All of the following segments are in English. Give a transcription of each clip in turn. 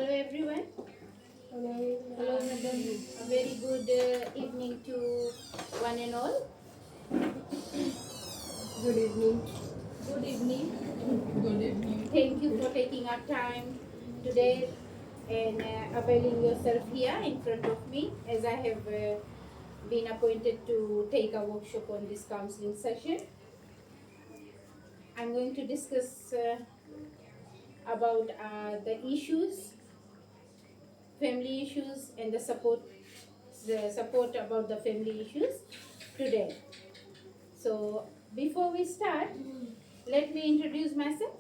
Hello everyone. Hello. Hello madam. A very good evening to one and all. Good evening. Good evening. Good evening. Thank you for taking our time today and availing yourself here in front of me as I have been appointed to take a workshop on this counseling session. I'm going to discuss about the issues, family issues and the support about the family issues today. So before we start, let me introduce myself.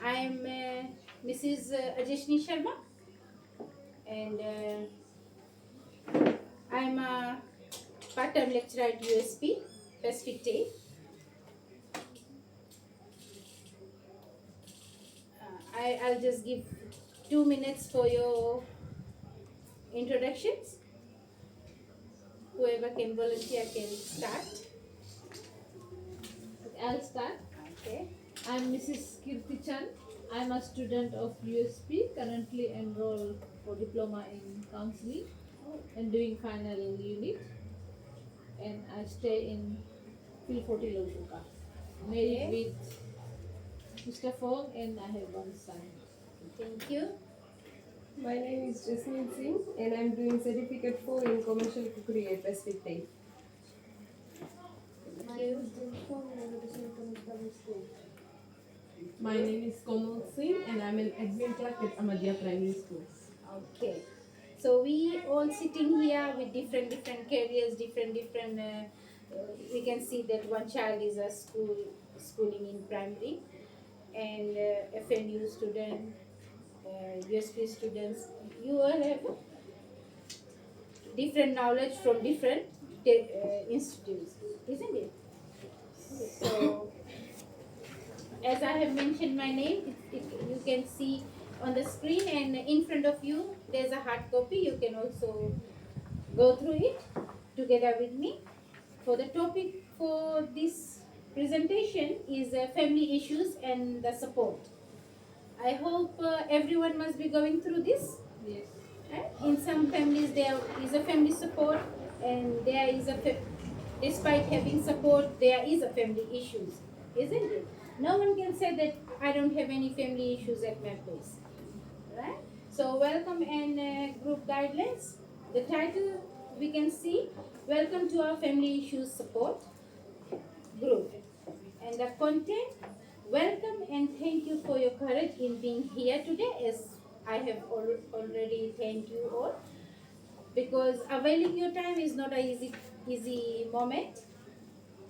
I am Mrs. Ajeshni Sharma, and I am a part-time lecturer at USP Pacific Day. I'll just give 2 minutes for your introductions. Whoever can volunteer can start. I'll start. Okay. I'm Mrs. Kirti Chan. I'm a student of USP, currently enrolled for diploma in counseling and doing final unit. And I stay in Philforty Lotuka. Married Okay. with Mr. Fong and I have one son. Thank you. My name is Jasmine Singh and I'm doing Certificate 4 in Commercial Cookery at Pacific Day. Thank you. My name is Komal Singh and I'm an admin clerk at Ahmadiyya Primary School. Okay. So we all sitting here with different careers, different. We can see that one child is a schooling in primary, and FNU student, USP students. You all have different knowledge from different institutes, isn't it? So as I have mentioned my name, you can see on the screen, and in front of you there's a hard copy. You can also go through it together with me. For the topic for this presentation is family issues and the support. I hope everyone must be going through this. Yes. In some families there is a family support, and there is despite having support there is a family issues, isn't it? No one can say that I don't have any family issues at my place, right? So welcome and group guidelines. The title we can see, welcome to our family issues support group, and the content, welcome and thank you for your courage in being here today, as I have already thanked you all, because availing your time is not a easy moment,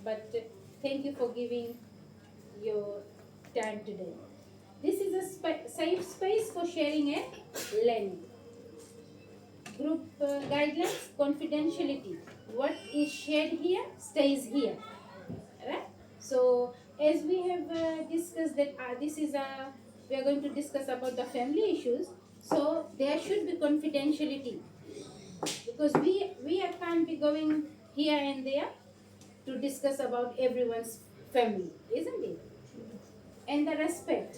but thank you for giving your time today. This is a safe space for sharing and learning. Group guidelines, confidentiality, what is shared here stays here, right? So as we have discussed that this is a we are going to discuss about the family issues, so there should be confidentiality, because can't be going here and there to discuss about everyone's family, isn't it? And the respect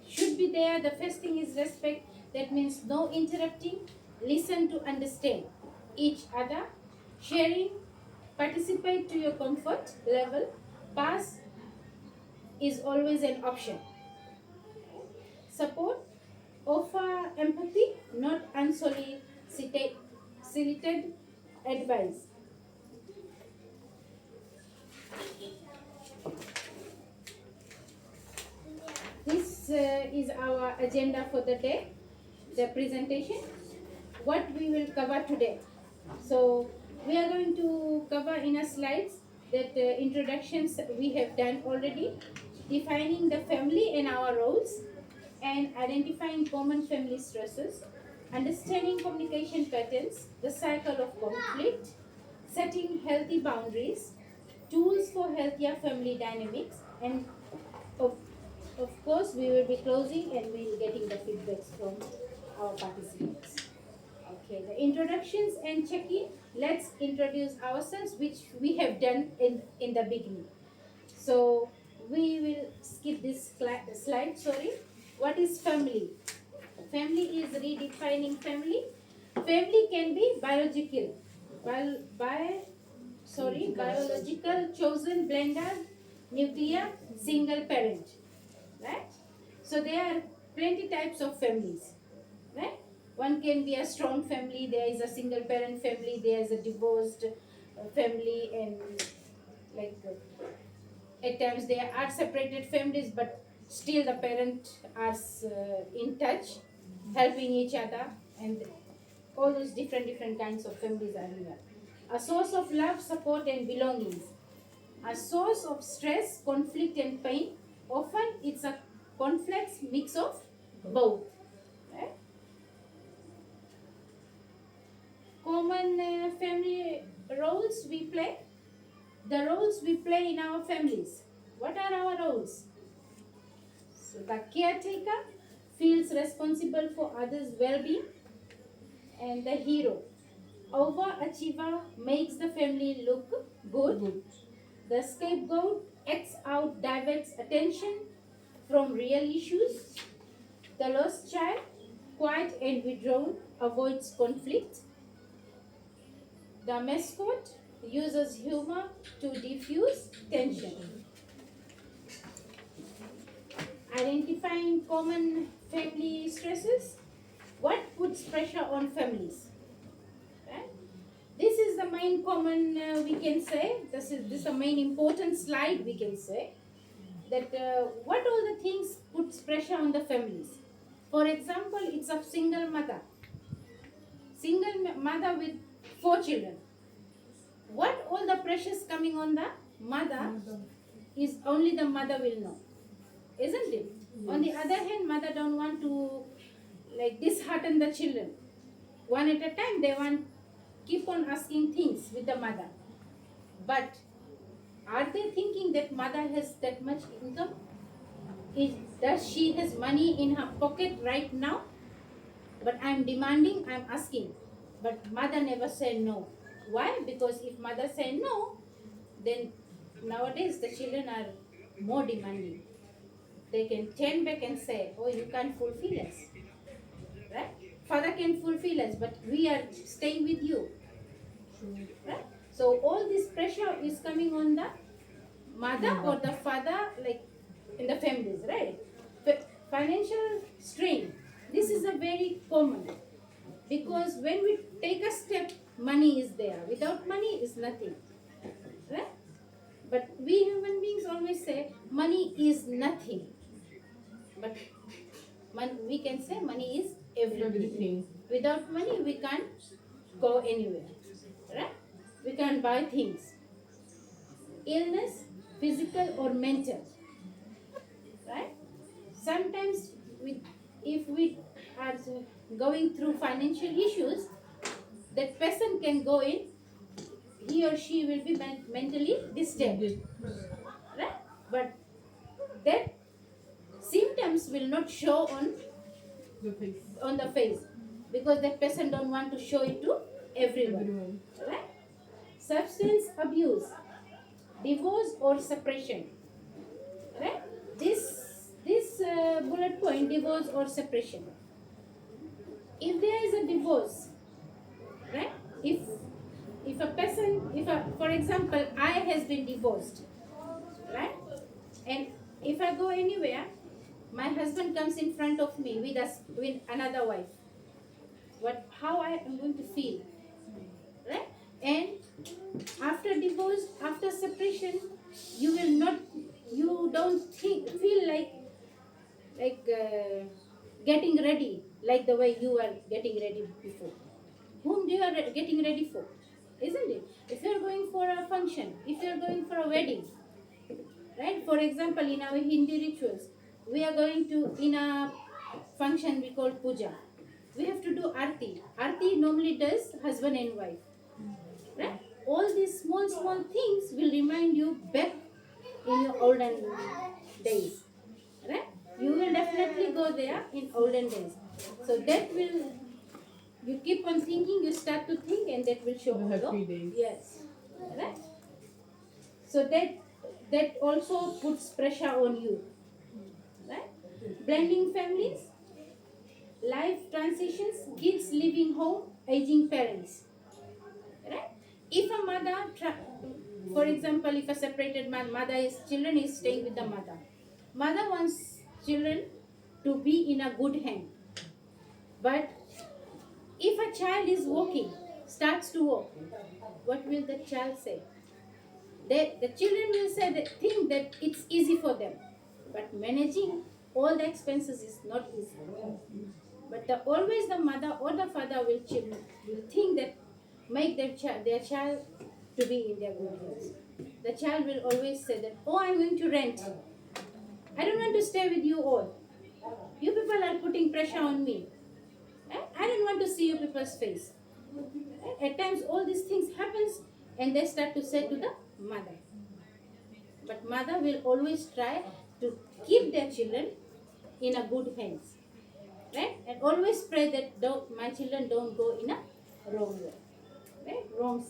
should be there. The first thing is respect. That means no interrupting, listen to understand each other, sharing, participate to your comfort level, pass is always an option. Support, offer empathy, not unsolicited advice. This is our agenda for the day, the presentation, what we will cover today. So we are going to cover in a slides that introductions we have done already, defining the family and our roles, and identifying common family stresses, understanding communication patterns, the cycle of conflict, setting healthy boundaries, tools for healthier family dynamics, and of, of course we will be closing and we will getting the feedbacks from our participants. Okay, the introductions and check-in. Let's introduce ourselves, which we have done in the beginning. So we will skip this slide. Sorry. What is family? Family is redefining family. Family can be biological, biological, chosen, blended, nuclear, single parent, right? So there are plenty types of families, right? One can be a strong family. There is a single parent family. There is a divorced family, and like at times there are separated families, but still the parents are in touch, helping each other, and all those different kinds of families are here. A source of love, support, and belongings. A source of stress, conflict, and pain. Often it's a complex mix of both. Right? Common family roles we play. The roles we play in our families. What are our roles? So the caretaker feels responsible for others' well-being, and the hero, overachiever, makes the family look good. The scapegoat acts out, diverts attention from real issues. The lost child, quiet and withdrawn, avoids conflict. The mascot uses humor to diffuse tension. Identifying common family stresses. What puts pressure on families? Right? This is the main common, we can say, this is the main important slide, we can say, that what all the things puts pressure on the families. For example, it's a single mother with 4 children. What all the pressures coming on the mother is only the mother will know, isn't it? Yes. On the other hand, mother don't want to like dishearten the children. One at a time, they want keep on asking things with the mother. But are they thinking that mother has that much income? Does she has money in her pocket right now? But I'm demanding, I'm asking. But mother never said no. Why? Because if mother said no, then nowadays the children are more demanding. They can turn back and say, oh, you can't fulfill us. Right? Father can fulfill us, but we are staying with you. Right? So all this pressure is coming on the mother or the father, like in the families, right? Financial strain. This is a very common, because when we take a step, money is there. Without money is nothing. Right? But we human beings always say money is nothing. But we can say money is everything. Without money, we can't go anywhere. Right? We can't buy things. Illness, physical or mental. Right? Sometimes, if we are going through financial issues, that person can go in, he or she will be mentally disturbed. Right? But that symptoms will not show on the face, because that person don't want to show it to everyone. Right? Substance abuse, divorce or separation. Right? This bullet point, divorce or separation. If there is a divorce, right? If a person, for example, I has been divorced, right? And if I go anywhere, my husband comes in front of me with another wife. How I am going to feel, right? And after divorce, after separation, you don't feel like getting ready like the way you were getting ready before. Whom you are getting ready for, isn't it? If you are going for a function, if you are going for a wedding, right? For example, in our Hindi rituals, we are going to, in a function we call puja, we have to do arti. Arti normally does husband and wife, right? All these small things will remind you back in your olden days, right? You will definitely go there in olden days. So that will, you keep on thinking, you start to think, and that will show also. Yes, right? So that also puts pressure on you, right? Blending families, life transitions, kids leaving home, aging parents. Right? If a mother, for example, if a separated children is staying with the mother, mother wants children to be in a good hand. But if a child is walking, starts to walk, what will the child say? The children will say that think that it's easy for them, but managing all the expenses is not easy. But always the mother or the father will think that make their child to be in their good hands. The child will always say that, oh, I'm going to rent. I don't want to stay with you all. You people are putting pressure on me. I don't want to see you people's face. At times all these things happens and they start to say to the mother. But mother will always try to keep their children in a good hands. Right? And always pray that my children don't go in a wrong way. Right? Wrong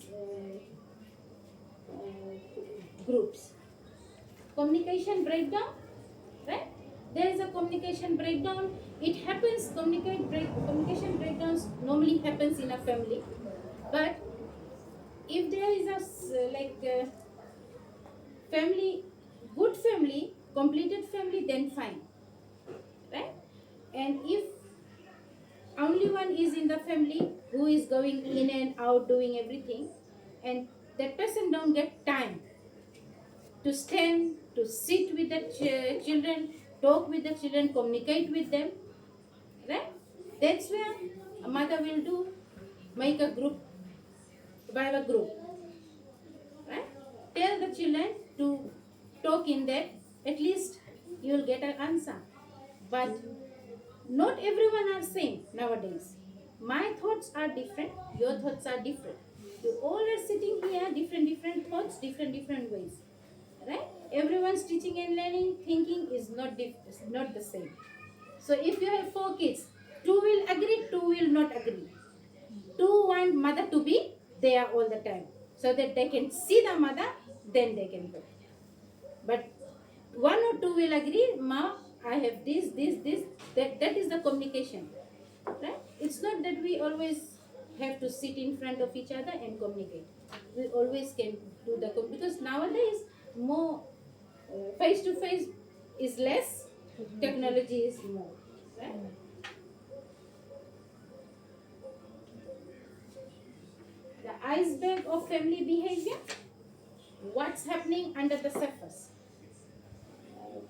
groups. Communication breakdown. Right? There is a communication breakdown. It happens, communication breakdowns normally happens in a family. But if there is a family, good family, completed family, then fine. Right? And if only one is in the family who is going in and out doing everything, and that person don't get time to stand, to sit with the children, talk with the children, communicate with them, right? That's where a mother will do, make a group, by a group, right? Tell the children to talk in that, at least you will get an answer. But not everyone are same nowadays. My thoughts are different, your thoughts are different. You all are sitting here, different thoughts, different ways. Right? Everyone's teaching and learning, thinking is not the same. So if you have 4 kids, 2 will agree, 2 will not agree. 2 want mother to be there all the time, so that they can see the mother, then they can go. But 1 or 2 will agree, Ma, I have this. That is the communication. Right? It's not that we always have to sit in front of each other and communicate. We always can do because nowadays more face to face is less, technology is more. Right? The iceberg of family behavior. What's happening under the surface?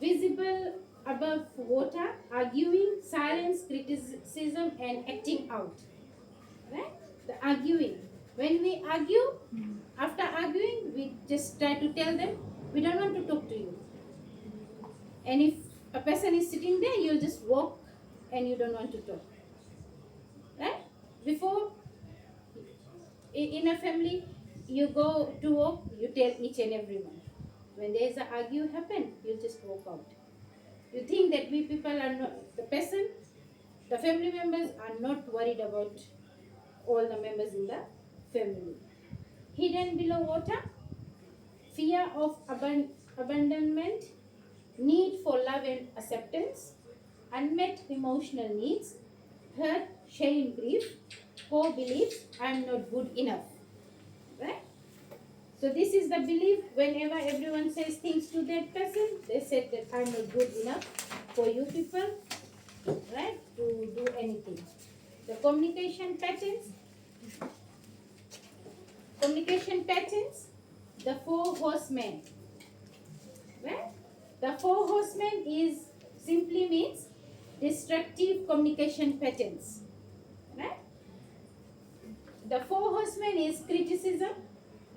Visible above water, arguing, silence, criticism, and acting out. Right? The arguing. When we argue, after arguing, we just try to tell them, we don't want to talk to you. And if a person is sitting there, you'll just walk and you don't want to talk. Right? Before, in a family, you go to walk, you tell each and everyone. When there is an argue happen, you just walk out. You think that we people are not, the family members are not worried about all the members in the family. Hidden below water, fear of abandonment, need for love and acceptance, unmet emotional needs, hurt, shame, grief, core beliefs, I am not good enough. Right? So this is the belief. Whenever everyone says things to that person, they said that I'm not good enough for you people, right, to do anything. The communication patterns, the 4 horsemen. Right? The 4 horsemen is simply means destructive communication patterns. Right? The 4 horsemen is criticism,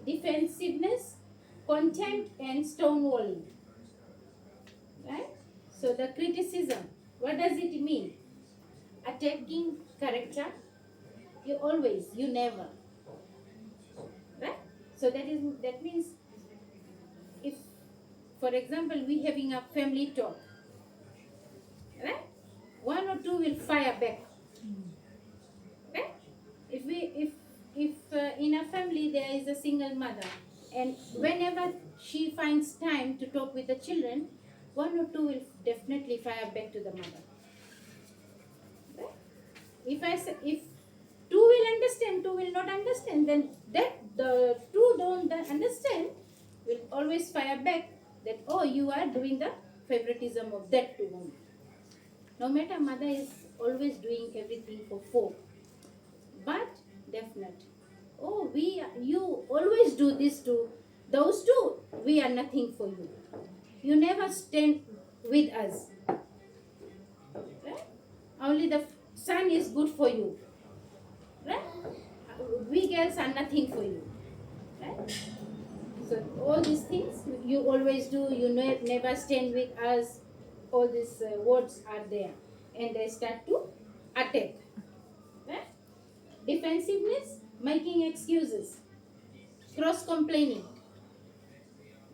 defensiveness, contempt, and stonewalling. Right? So the criticism, what does it mean? Attacking character. You never. Right? So that means if, for example, we having a family talk, right? 1 or 2 will fire back. Right? If in a family there is a single mother, and whenever she finds time to talk with the children, 1 or 2 will definitely fire back to the mother. Right? If I say, if two will understand, two will not understand, then that the two don't understand will always fire back that, oh, you are doing the favoritism of that two only. No matter mother is always doing everything for four, but definite. Oh, you always do this to those two. We are nothing for you. You never stand with us. Right? Only the son is good for you. Right? We girls are nothing for you. Right? So all these things you always do. You never stand with us. All these words are there, and they start to attack. Right? Defensiveness, making excuses, cross complaining.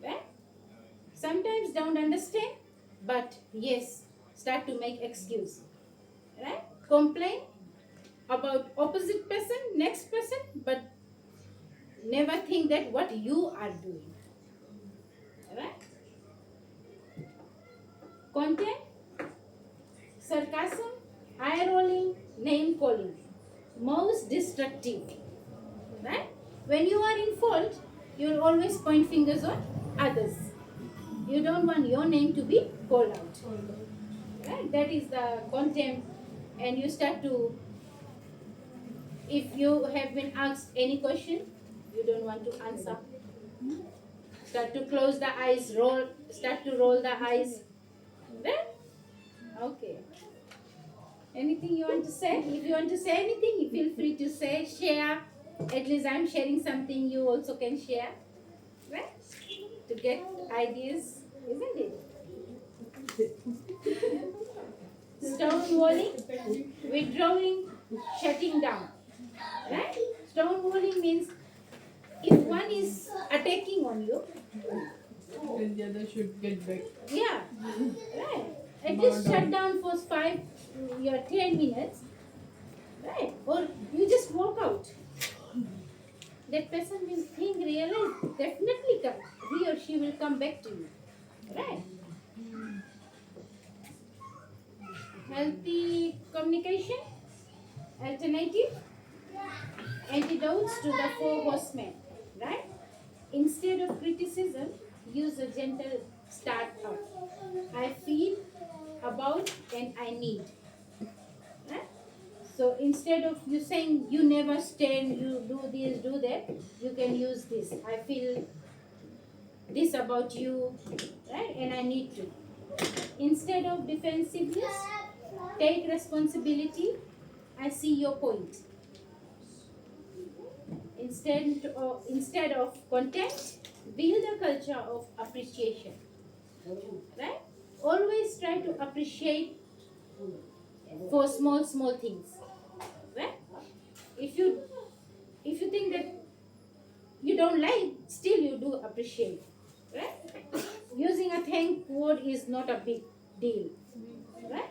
Right? Sometimes don't understand, but yes, start to make excuse. Right? Complain about opposite person, next person, but never think that what you are doing. Right? Content, sarcasm, eye rolling, name calling, most destructive. Right? When you are in fault, you'll always point fingers on others. You don't want your name to be called out. Right? That is the contempt, and you start to, if you have been asked any question, you don't want to answer. Start to close the eyes, start to roll the eyes. Right? Okay. Anything you want to say? If you want to say anything, you feel free to say, share. At least I'm sharing something you also can share. Right? To get ideas, isn't it? Stonewalling, withdrawing, shutting down. Right? Stonewalling means if one is attacking on you, Then the other should get back. yeah, right. At least shut down for 10 minutes, right? Or you just walk out. That person will think, realize, definitely come. He or she will come back to you, right? Healthy communication, alternative, antidotes to the four horsemen, right? Instead of criticism, use a gentle start up. I feel about and I need. Right? So instead of you saying you never stand, you do this, do that, you can use this. I feel this about you, right? And I need to. Instead of defensiveness, take responsibility. I see your point. Instead of contempt, build a culture of appreciation. Right? Always try to appreciate for small things. Right? If you think that you don't like, still you do appreciate. Right? Using a thank word is not a big deal. Right?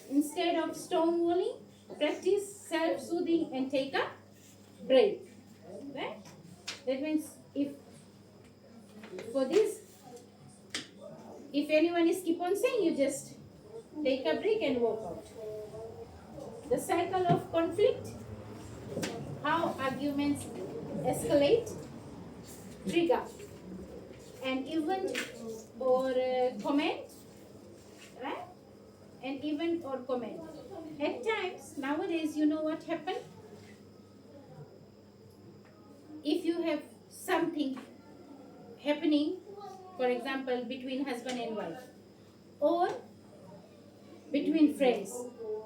Instead of stonewalling, practice self-soothing and take a break. Right? That means if anyone is keep on saying, you just take a break and walk out. The cycle of conflict, how arguments escalate, trigger, an event or comment, right? An event or comment. At times, nowadays, you know what happened? If you have something happening, for example, between husband and wife, or between friends,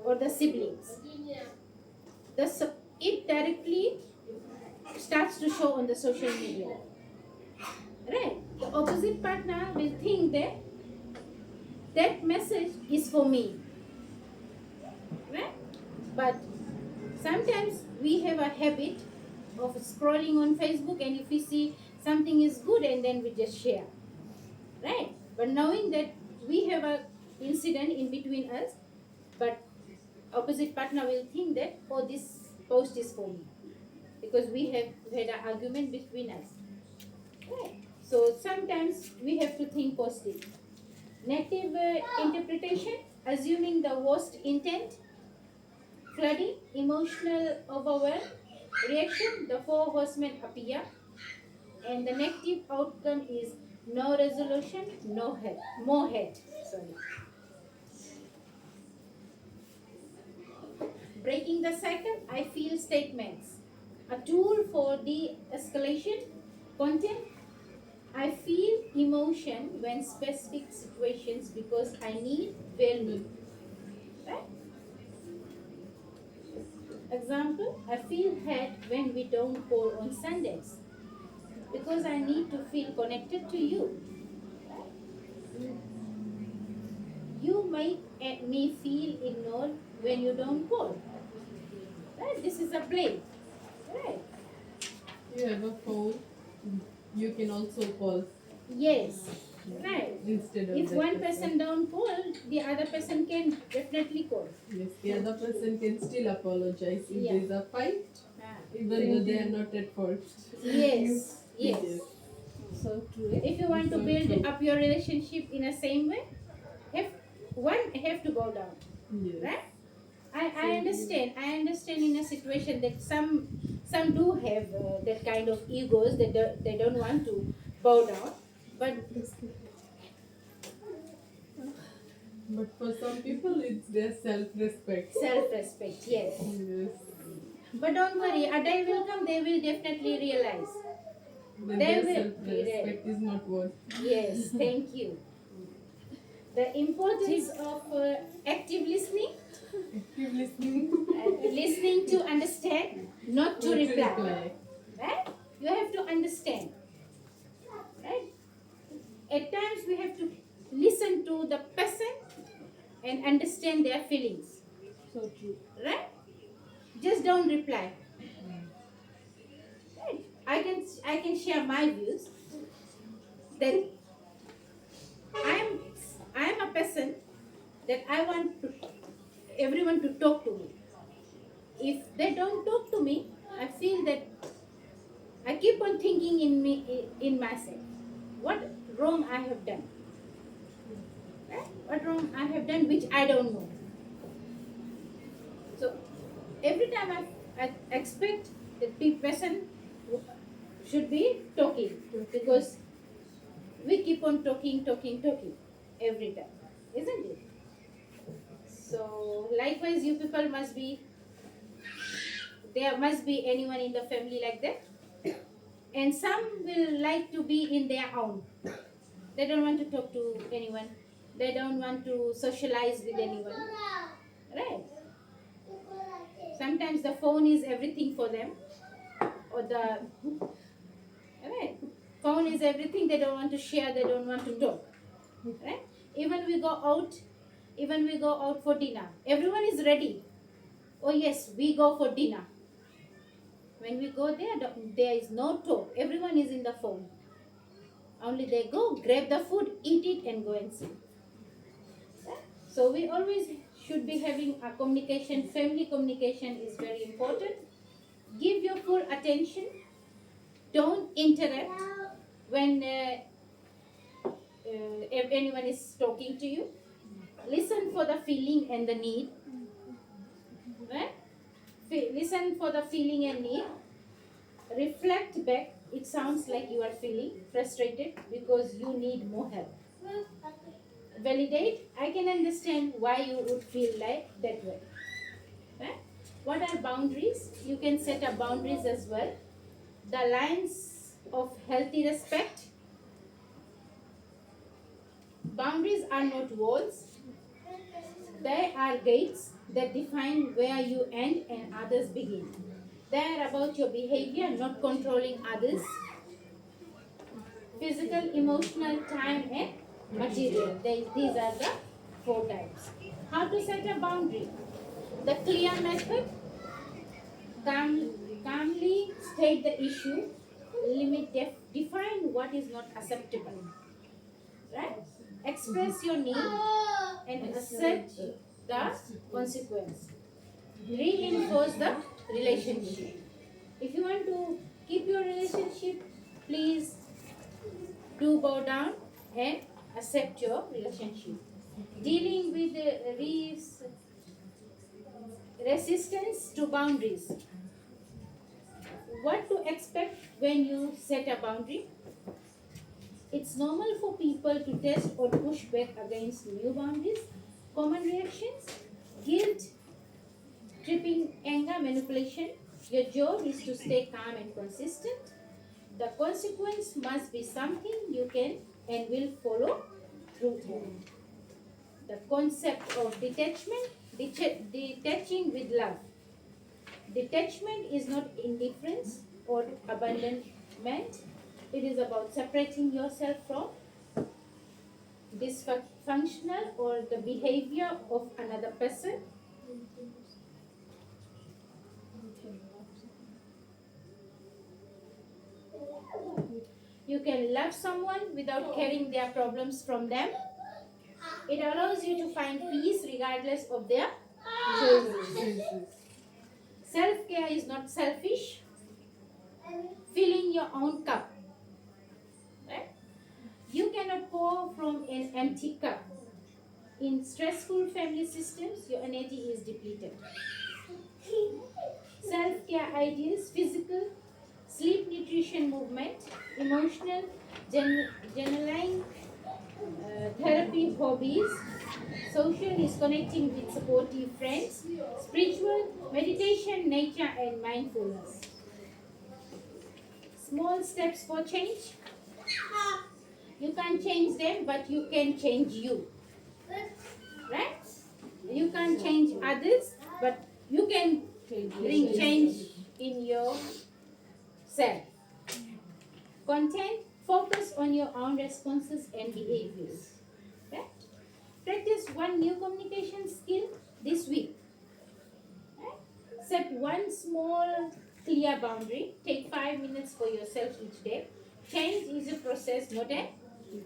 or the siblings, it directly starts to show on the social media. Right? The opposite partner will think that that message is for me. Right? But sometimes we have a habit of scrolling on Facebook, and if we see something is good, and then we just share. Right? But knowing that we have a incident in between us, but opposite partner will think that, oh, this post is for me, because we have had an argument between us. Right? So sometimes we have to think positive. Negative interpretation, assuming the worst intent, Flooding, emotional overwhelm, reaction, the four horsemen appear, and the negative outcome is no resolution, no help, more hate. Sorry. Breaking the cycle, I feel statements. A tool for de-escalation, content. I feel emotion when specific situations because I need well-being. Right? Example, I feel hurt when we don't call on Sundays because I need to feel connected to you. Right? You make me feel ignored when you don't call. Right? This is a blame. Right? You have a phone, you can also call Yes. Right. instead of If that one person don't call, the other person can definitely call. Yes, the other person can still apologize if Yeah. there's a fight, Ah. even though they are not at fault. Yes. Yes. Yes. So true. Eh? If you want to So build true. up your relationship in the same way, have to bow down. Yes. Right? I understand. I understand in a situation that some do have that kind of egos that they don't want to bow down, but But for some people, it's their self-respect. self-respect. Yes. Yes. But don't worry. A day will come. They will definitely realize. Then They their will. self-respect is not worth. Yes. Thank you. The importance of active listening. Active listening. Listening to understand, not to Not to reply. reply. Right? You have to understand. Right? At times we have to listen to the person and understand their feelings. So true. Right? Just don't reply. Right? I can share my views that I'm a person that I want everyone to talk to me. If they don't talk to me, I feel that I keep on thinking in myself, what wrong I have done. Right? What wrong I have done which I don't know. So every time I expect that the person should be talking because we keep on talking every time, isn't it? So likewise, you people there must be anyone in the family like that, and some will like to be in their own. They don't want to talk to anyone. They don't want to socialize with anyone. Right? Sometimes the phone is everything for them, or the right. Phone is everything. They don't want to share. They don't want to talk. Right? Even we go out, even we go out for dinner. Everyone is ready. Oh yes, we go for dinner. When we go there, there is no talk. Everyone is in the phone. Only they go, grab the food, eat it, and go and sit. Right? So we always should be having a communication. Family communication is very important. Give your full attention. Don't interrupt when if anyone is talking to you. Listen for the feeling and the need. Right? Listen for the feeling and need. Reflect back. It sounds like you are feeling frustrated because you need more help. Validate. I can understand why you would feel like that way. Right? What are boundaries? You can set up boundaries as well. The lines of healthy respect. Boundaries are not walls. They are gates that define where you end and others begin. They are about your behavior, not controlling others. Physical, emotional, time, and material. These are the 4 types. How to set a boundary? The clear method. Calmly state the issue. Define what is not acceptable. Right? Express your need and accept the consequence. Reinforce the relationship. If you want to keep your relationship, please do bow down and accept your relationship. Dealing with Resistance to boundaries. What to expect when you set a boundary? It's normal for people to test or push back against new boundaries. Common reactions: guilt, tripping, anger, manipulation. Your job is to stay calm and consistent. The consequence must be something you can and will follow through on. The concept of detachment, detaching with love. Detachment is not indifference or abandonment. It is about separating yourself from dysfunctional or the behavior of another person. You can love someone without carrying their problems from them. It allows you to find peace regardless of their choices. Self care is not selfish. Filling your own cup. Right? You cannot pour from an empty cup. In stressful family systems, your energy is depleted. Self care ideas: physical, sleep, nutrition, movement; emotional, journaling, therapy, hobbies; social is connecting with supportive friends; spiritual, meditation, nature, and mindfulness. Small steps for change. You can't change them, but you can change you. Right? You can't change others, but you can bring change in yourself. Content: focus on your own responses and behaviors. Right? Practice one new communication skill this week. Right? Set one small, clear boundary. Take 5 minutes for yourself each day. Change is a process, not an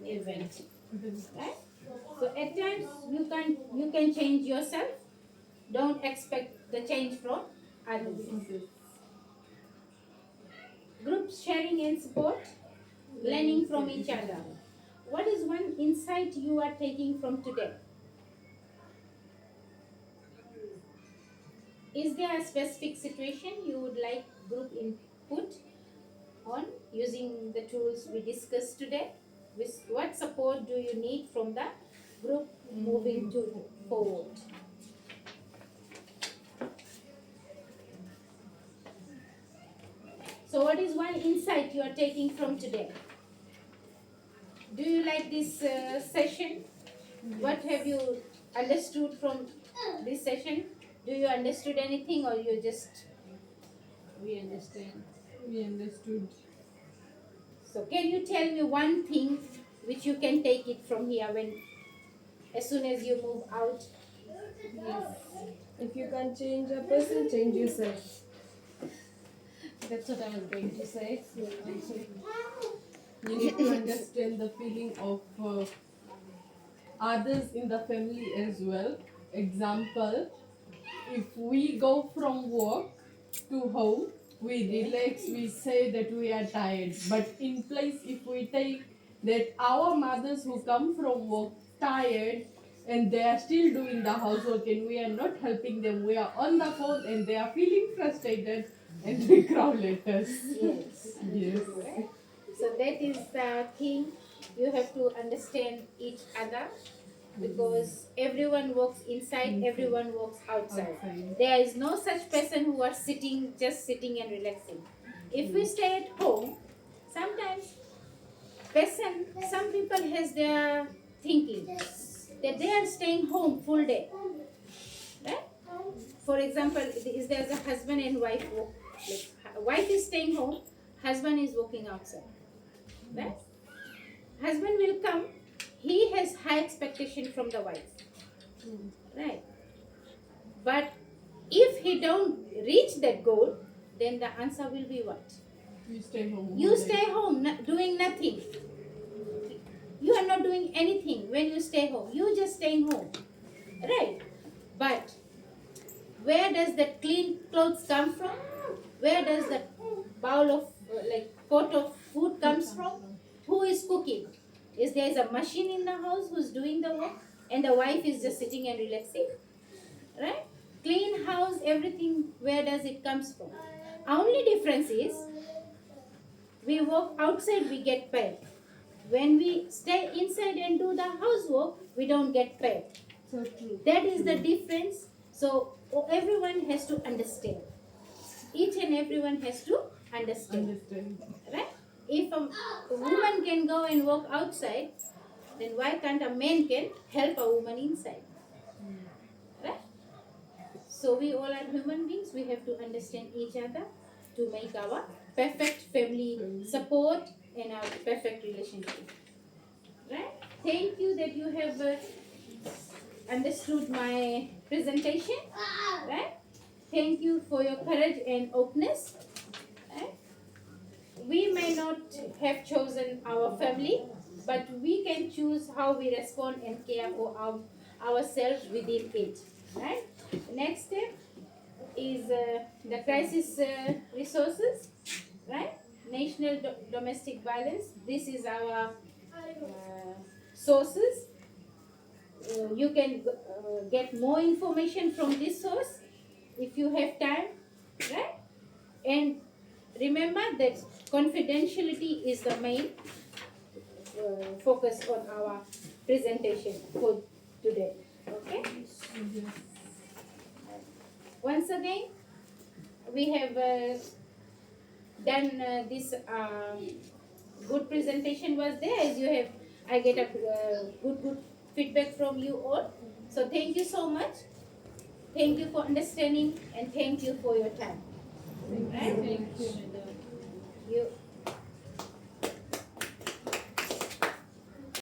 event. Right? So at times you can change yourself. Don't expect the change from others. Group sharing and support. Learning from each other. What is one insight you are taking from today? Is there a specific situation you would like group input on using the tools we discussed today? What support do you need from the group moving forward? So what is one insight you are taking from today? Do you like this session? What have you understood from this session? Do you understood anything, or you just... We understand. We understood. So can you tell me one thing which you can take it from here when, as soon as you move out? Yes. If you can't change a person, change yourself. That's what I was going to say. You need to understand the feeling of others in the family as well. Example, if we go from work to home, we relax, we say that we are tired. But in place, if we take that our mothers who come from work tired and they are still doing the housework and we are not helping them, we are on the phone and they are feeling frustrated and they growl at us. Yes. Yes. So that is the thing. You have to understand each other, because everyone works inside, everyone works outside. Outside. There is no such person who are just sitting and relaxing. If we stay at home, sometimes some people has their thinking that they are staying home full day. Right? For example, is there's a husband and wife work, like wife is staying home, husband is working outside. Right? Husband will come, he has high expectation from the wife. Right? But if he don't reach that goal, then the answer will be what? You stay home. You stay home doing nothing. You are not doing anything when you stay home. You just staying home. Right? But where does that clean clothes come from? Where does that bowl of pot of food comes from? Who is cooking? Is there a machine in the house who's doing the work and the wife is just sitting and relaxing? Right? clean house, everything, where does it comes from? Only difference is we work outside, we get paid. When we stay inside and do the housework, we don't get paid. So true. That is the difference. So everyone has to understand. Each and everyone has to understand. Right? If a woman can go and work outside, then why can't a man can help a woman inside? Right? So we all are human beings. We have to understand each other to make our perfect family support and our perfect relationship. Right? Thank you that you have understood my presentation. Right? Thank you for your courage and openness. Right? We may not have chosen our family, but we can choose how we respond and care for ourselves within it. Right? Next step is the crisis resources. Right? National domestic violence. This is our sources. You can get more information from this source if you have time, right? And remember that confidentiality is the main focus on our presentation for today. Okay. Once again, we have done this good presentation was there, as you have. I get a good feedback from you all. So thank you so much. Thank you for understanding and thank you for your time. Thank you, madam. You